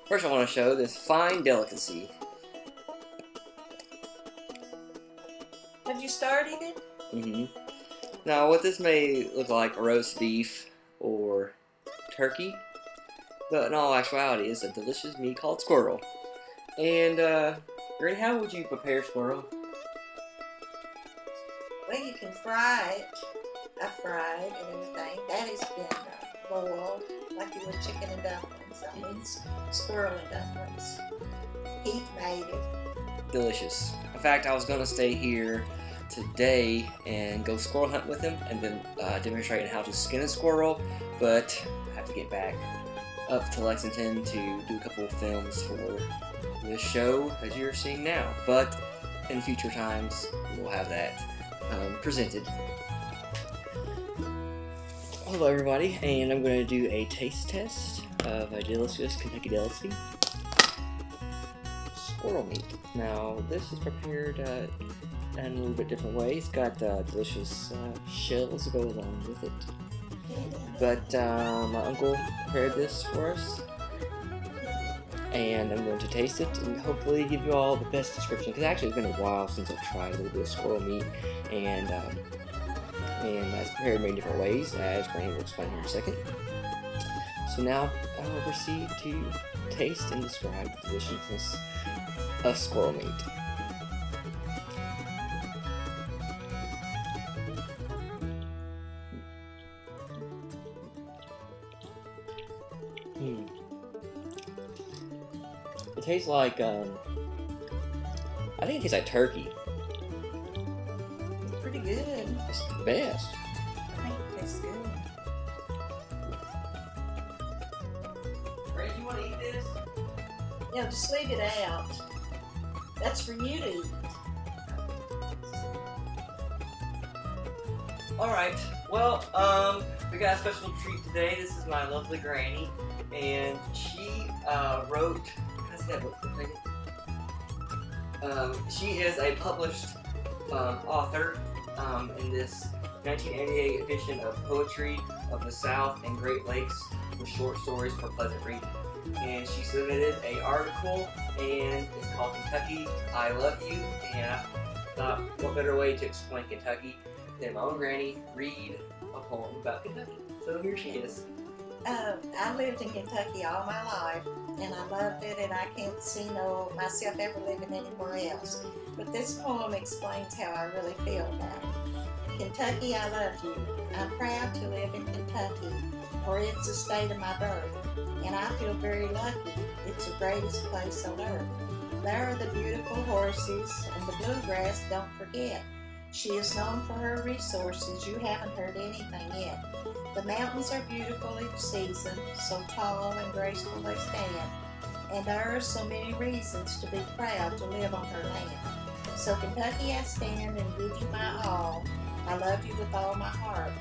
First, I want to show this fine delicacy. Have you started it? Now, what this may look like roast beef or turkey, but in all actuality, it's a delicious meat called squirrel. And, Granny, how would you prepare squirrel? Well, you can fry it. I fried and everything. Daddy's been boiled like you would chicken and dumplings. I mean, squirrel and dumplings. Heath made it. Delicious. In fact, I was going to stay here today and go squirrel hunt with him and then demonstrate how to skin a squirrel, but I have to get back up to Lexington to do a couple of films for this show that you're seeing now. But in future times, we'll have that presented. Hello everybody, and I'm going to do a taste test of a delicious Kentucky delicacy, squirrel meat. Now, this is prepared in a little bit different way. It's got delicious shells to go along with it. But my uncle prepared this for us, and I'm going to taste it and hopefully give you all the best description. Because actually, it's been a while since I've tried a little bit of squirrel meat, and it's prepared in many different ways, as Granny will explain here in a second. So now I will proceed to taste and describe the deliciousness of squirrel meat. It tastes like, I think it tastes like turkey. It's pretty good. It's the best. I think it tastes good. Ray, you want to eat this? Yeah, just leave it out. That's for you to eat. Alright, well, we got a special treat today. This is my lovely Granny, and she wrote, can I see that book for a second? She is a published author in this 1988 edition of Poetry of the South and Great Lakes with short stories for pleasant reading. And she submitted an article, and it's called Kentucky, I Love You, and I thought, what better way to explain Kentucky than my own Granny read a poem about Kentucky. So here she is. I lived in Kentucky all my life, and I loved it, and I can't see myself ever living anywhere else. But this poem explains how I really feel about it. Kentucky, I love you. I'm proud to live in Kentucky, for it's the state of my birth, and I feel very lucky. It's the greatest place on earth. There are the beautiful horses, and the bluegrass, don't forget. She is known for her resources. You haven't heard anything yet. The mountains are beautiful each season, so tall and graceful they stand. And there are so many reasons to be proud to live on her land. So Kentucky I stand and give you my all. I love you with all my heart.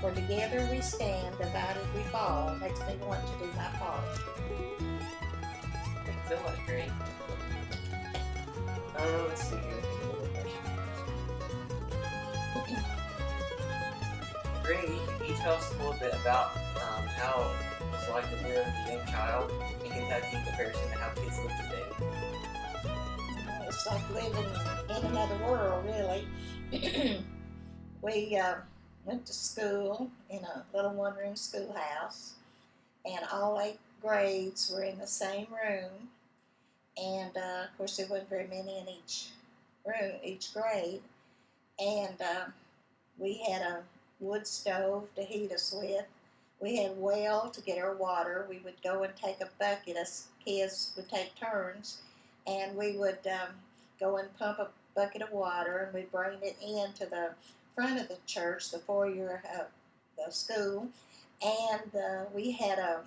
For together we stand, divided we fall. Makes me want to do my part. Thanks so much, Granny. Let's see here. Granny, can you tell us a little bit about how it's like to live as a young child in Kentucky in comparison to how kids live today? It's like living in another world, really. We went to school in a little one-room schoolhouse, and all 8 grades were in the same room. And of course, there wasn't very many in each room, each grade. And we had a wood stove to heat us with. We had a well to get our water. We would go and take a bucket. Us kids would take turns, and we would go and pump a bucket of water, and we'd bring it into the front of the church, the foyer of the school. And we had a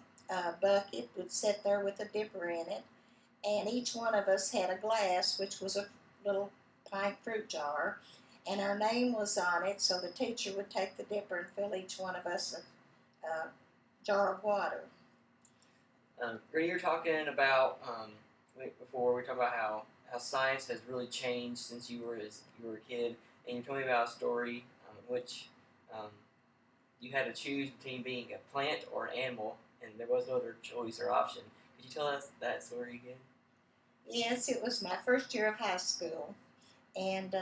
bucket, would sit there with a dipper in it, and each one of us had a glass, which was a little pint fruit jar, and our name was on it, so the teacher would take the dipper and fill each one of us a jar of water. Granny, you were talking about, before we were talking about how how science has really changed since you were a kid, and you told me about a story in which um, you had to choose between being a plant or an animal, and there was no other choice or option. Could you tell us that story again? Yes, it was my first year of high school, and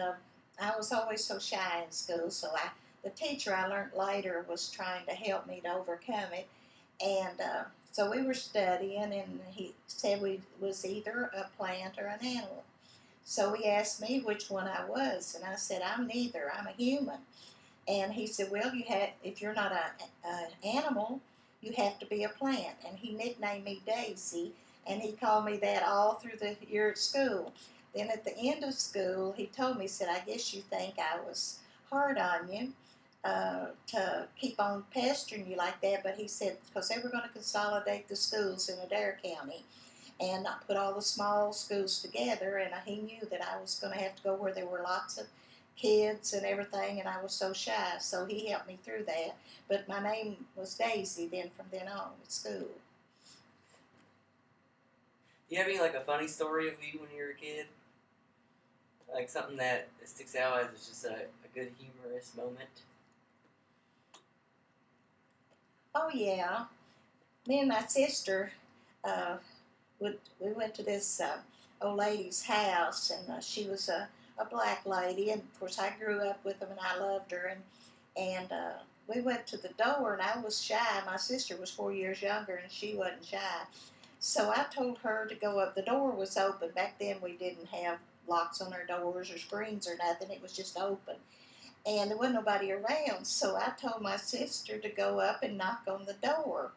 I was always so shy in school. So the teacher I learned later was trying to help me to overcome it, and so we were studying, and he said we was either a plant or an animal. So he asked me which one I was, and I said I'm neither. I'm a human. And he said, well, you have if you're not an animal, you have to be a plant. And he nicknamed me Daisy, and he called me that all through the year at school. Then at the end of school, he told me, he said, I guess you think I was hard on you to keep on pestering you like that. But he said, because they were going to consolidate the schools in Adair County and not put all the small schools together. And he knew that I was going to have to go where there were lots of kids and everything, and I was so shy. So he helped me through that. But my name was Daisy then from then on at school. Do you have any like a funny story of you when you were a kid? Like something that sticks out as just a good humorous moment? Oh yeah, me and my sister uh, we went to this old lady's house, and she was a black lady, and of course I grew up with them, and I loved her, and we went to the door, and I was shy. My sister was 4 years younger, and she wasn't shy, so I told her to go up. The door was open. Back then we didn't have locks on our doors or screens or nothing. It was just open, and there wasn't nobody around. So I told my sister to go up and knock on the door.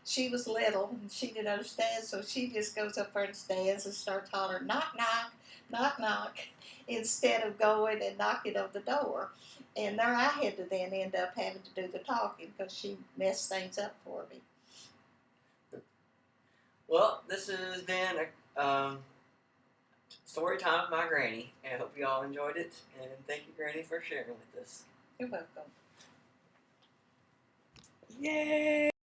She was little and she didn't understand, so she just goes up there and stands and starts hollering, knock, knock, knock, knock, instead of going and knocking on the door. And there I had to then end up having to do the talking because she messed things up for me. Well, this has been a story time with my granny, and I hope you all enjoyed it. And thank you, Granny, for sharing with us. You're welcome. Yay!